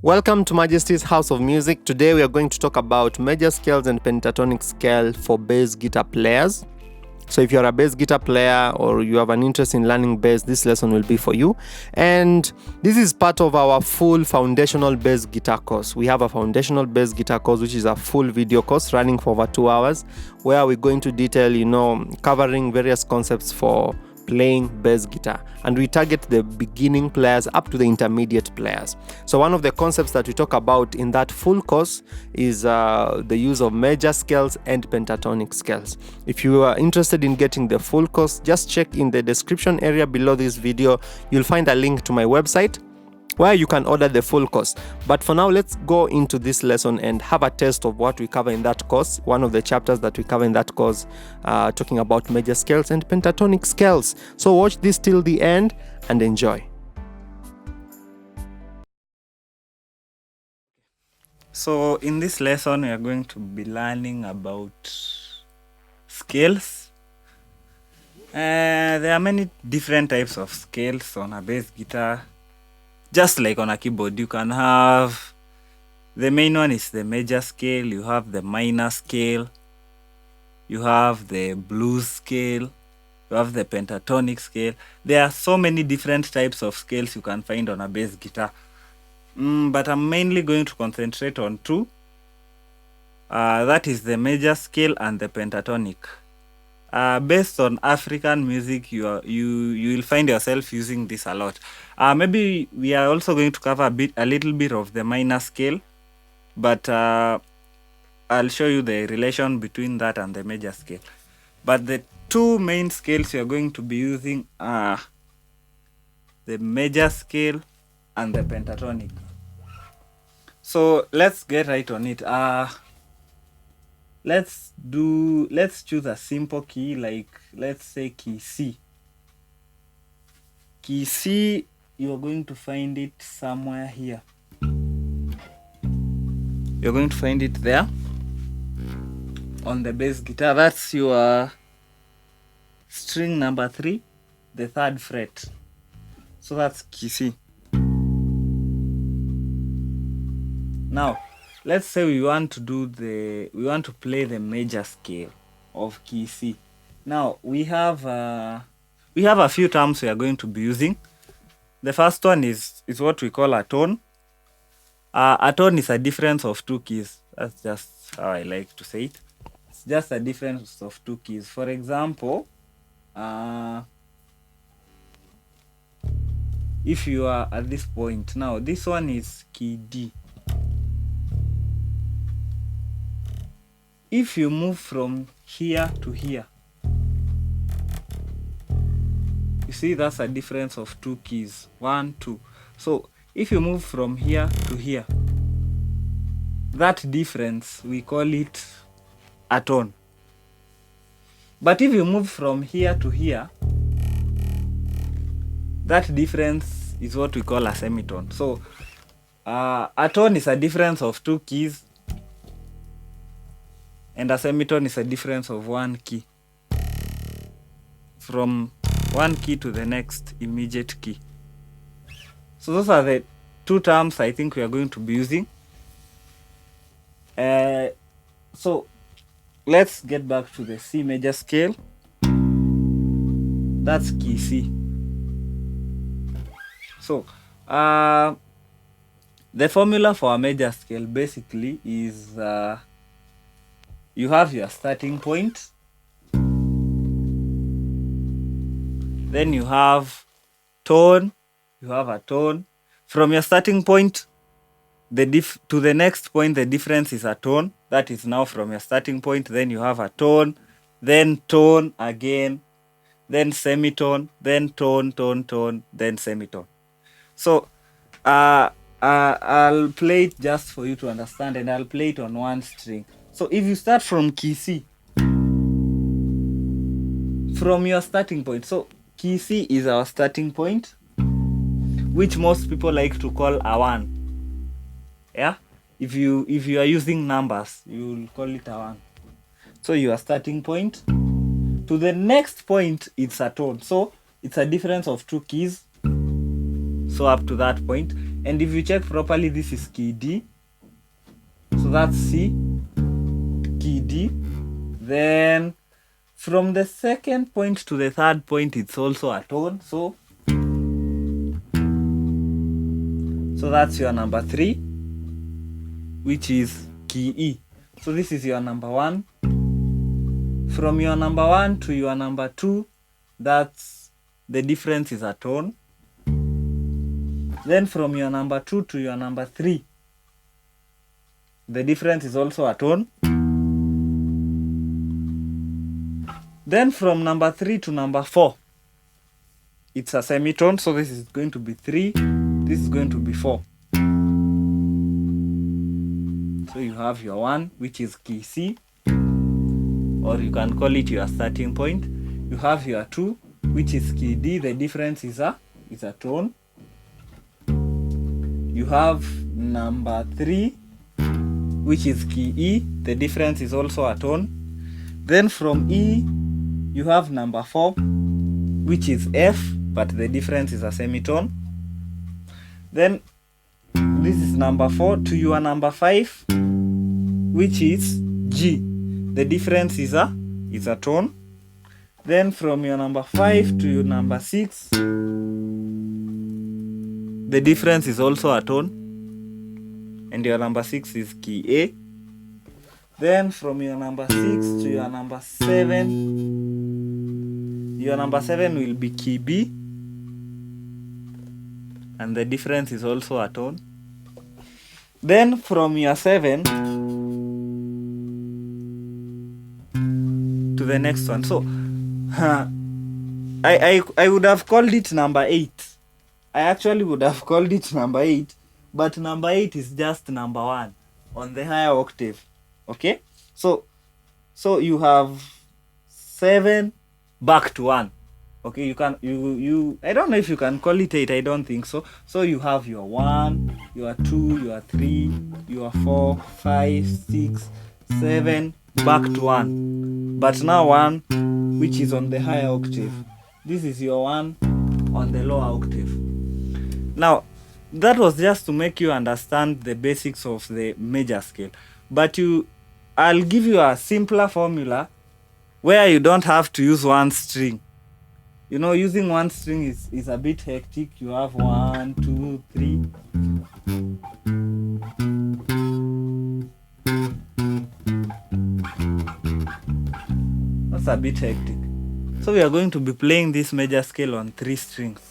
Welcome to Majesty's House of Music. Today we are going to talk about major scales and pentatonic scale for bass guitar players. So if you're a bass guitar player or you have an interest in learning bass, this lesson will be for you. And this is part of our full foundational bass guitar course. We have a foundational bass guitar course, which is a full video course running for over 2 hours, where we're going to detail, covering various concepts for playing bass guitar, and we target the beginning players up to the intermediate players. So one of the concepts that we talk about in that full course is the use of major scales and pentatonic scales. If you are interested in getting the full course, just check in the description area below this video. You'll find a link to my website where you can order the full course. But for now, let's go into this lesson and have a taste of what we cover in that course. One of the chapters that we cover in that course, talking about major scales and pentatonic scales. So watch this till the end and enjoy. So in this lesson, we are going to be learning about scales. There are many different types of scales on a bass guitar. Just like on a keyboard, you can have the main one is the major scale, you have the minor scale, you have the blues scale, you have the pentatonic scale. There are so many different types of scales you can find on a bass guitar. But I'm mainly going to concentrate on two. That is the major scale and the pentatonic. Based on African music, you will find yourself using this a lot. Maybe we are also going to cover a little bit of the minor scale, but I'll show you the relation between that and the major scale. But the two main scales you are going to be using are the major scale and the pentatonic. So let's get right on it. Let's choose a simple key, like let's say key C. Key C, you're going to find it somewhere here. You're going to find it there on the bass guitar. That's your string number 3, the 3rd fret. So that's key C. Now, let's say we want to play the major scale of key C. Now we have a few terms we are going to be using. The first one is what we call a tone. A tone is a difference of 2 keys. That's just how I like to say it. It's just a difference of 2 keys. For example, if you are at this point now, this one is key D. If you move from here to here, you see that's a difference of 2 keys, 1, 2. So if you move from here to here, that difference, we call it a tone. But if you move from here to here, that difference is what we call a semitone. So a tone is a difference of 2 keys, and a semitone is a difference of 1 key. From one key to the next immediate key. So those are the 2 terms I think we are going to be using. So let's get back to the C major scale. That's key C. So the formula for a major scale basically is you have your starting point, then you have tone, you have a tone. From your starting point to the next point, the difference is a tone. That is now from your starting point. Then you have a tone, then tone again, then semitone, then tone, tone, tone, then semitone. So I'll play it just for you to understand, and I'll play it on one string. So if you start from key C, from your starting point, so key C is our starting point, which most people like to call a 1. Yeah? If you are using numbers, you will call it a 1. So your starting point. To the next point, it's a tone. So it's a difference of 2 keys. So up to that point, And if you check properly, this is key D. So that's C, key D. Then from the second point to the third point, it's also a tone. So that's your number 3, which is key E. So this is your number 1. From your number 1 to your number 2, that's the difference is a tone. Then from your number 2 to your number 3, the difference is also a tone. Then from number 3 to number 4, it's a semitone. So this is going to be 3, this is going to be 4. So you have your 1, which is key C, or you can call it your starting point. You have your 2, which is key D, the difference is a tone. You have number 3, which is key E, the difference is also a tone. Then from E, you have number 4, which is F, but the difference is a semitone. Then this is number 4 to your number 5, which is G. The difference is a tone. Then from your number 5 to your number 6, the difference is also a tone. And your number 6 is key A. Then from your number 6 to your number 7, your number 7 will be key B. And the difference is also a tone. Then from your 7 to the next one. So I would have called it number 8. I actually would have called it number 8, but number 8 is just number 1 on the higher octave. Okay? So you have 7 back to 1. Okay, you I don't know if you can call it 8, I don't think so. So you have your 1, your 2, your 3, your 4, 5, 6, 7 back to 1. But now 1, which is on the higher octave. This is your 1 on the lower octave. Now, that was just to make you understand the basics of the major scale. But I'll give you a simpler formula where you don't have to use one string. You know, using one string is a bit hectic. You have 1, 2, 3. That's a bit hectic. So we are going to be playing this major scale on 3 strings.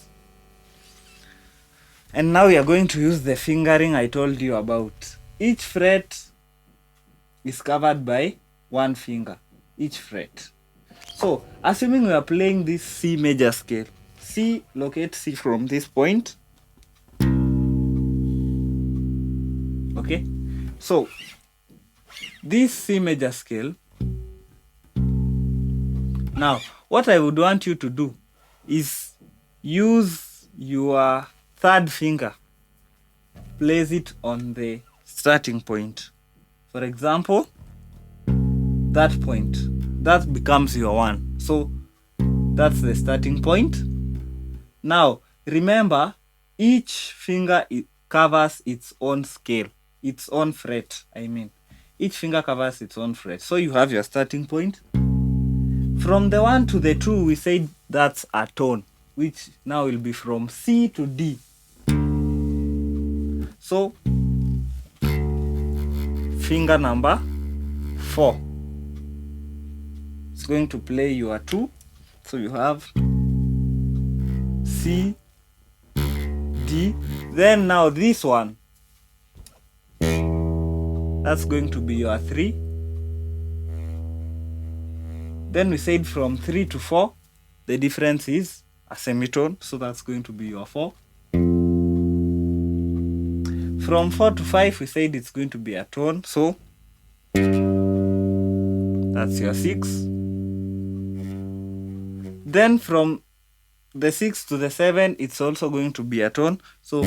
And now we are going to use the fingering I told you about. Each fret is covered by 1 finger. Each fret. So, assuming we are playing this C major scale, locate C from this point. Okay? So, this C major scale, now, what I would want you to do is use your 3rd finger, place it on the starting point. For example, that point, that becomes your 1. So that's the starting point. Now, remember, each finger covers its own scale, its own fret, I mean. Each finger covers its own fret. So you have your starting point. From the 1 to the 2, we said that's a tone, which now will be from C to D. So, finger number 4. It's going to play your 2. So you have C, D. Then now this one, that's going to be your 3. Then we said from 3 to 4, the difference is a semitone. So that's going to be your 4. From 4 to 5, we said it's going to be a tone. So that's your 6. Then from the 6 to the 7, it's also going to be a tone. So,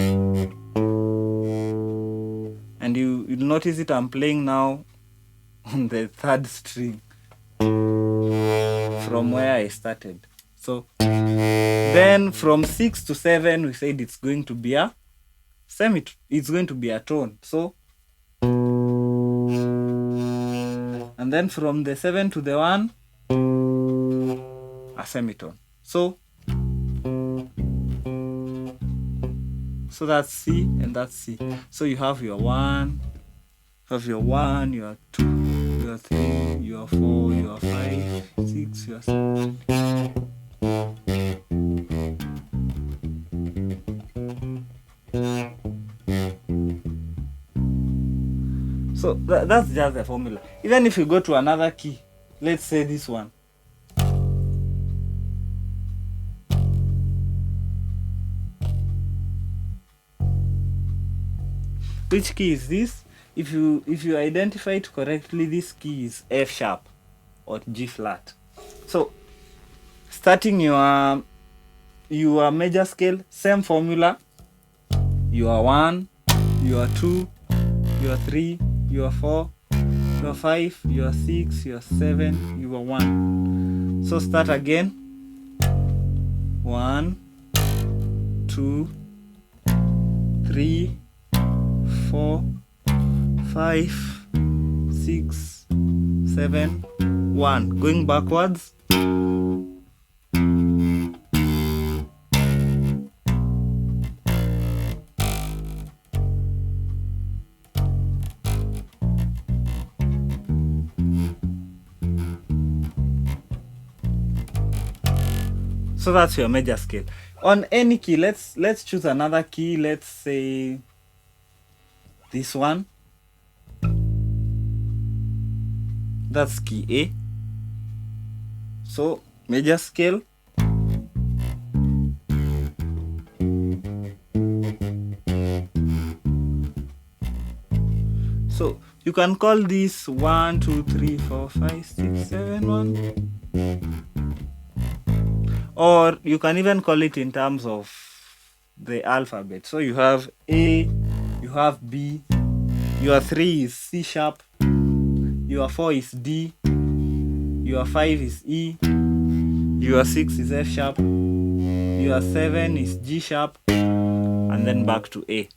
and you'll notice it, I'm playing now on the 3rd string from where I started. So then from 6 to 7, we said it's going to be a it's going to be a tone. So, and then from the 7 to the 1, a semitone. So that's C and that's C. So you have your 1, your 2, your 3, your 4, your 5, 6, your 7. So that's just the formula. Even if you go to another key, let's say this one. Which key is this? If you identify it correctly, this key is F sharp or G flat. So starting your major scale, same formula. Your 1, your 2, your 3, your 4, your 5, your 6, your 7, your 1. So start again. 1, 2, 3, 4, 5, 6, 7, 1. Going backwards. So that's your major scale. On any key, let's choose another key. Let's say this one. That's key A. So major scale. So you can call this 1, 2, 3, 4, 5, 6, 7, 1. Or you can even call it in terms of the alphabet. So you have A, you have B, your 3 is C sharp, your 4 is D, your 5 is E, your 6 is F sharp, your 7 is G sharp, and then back to A.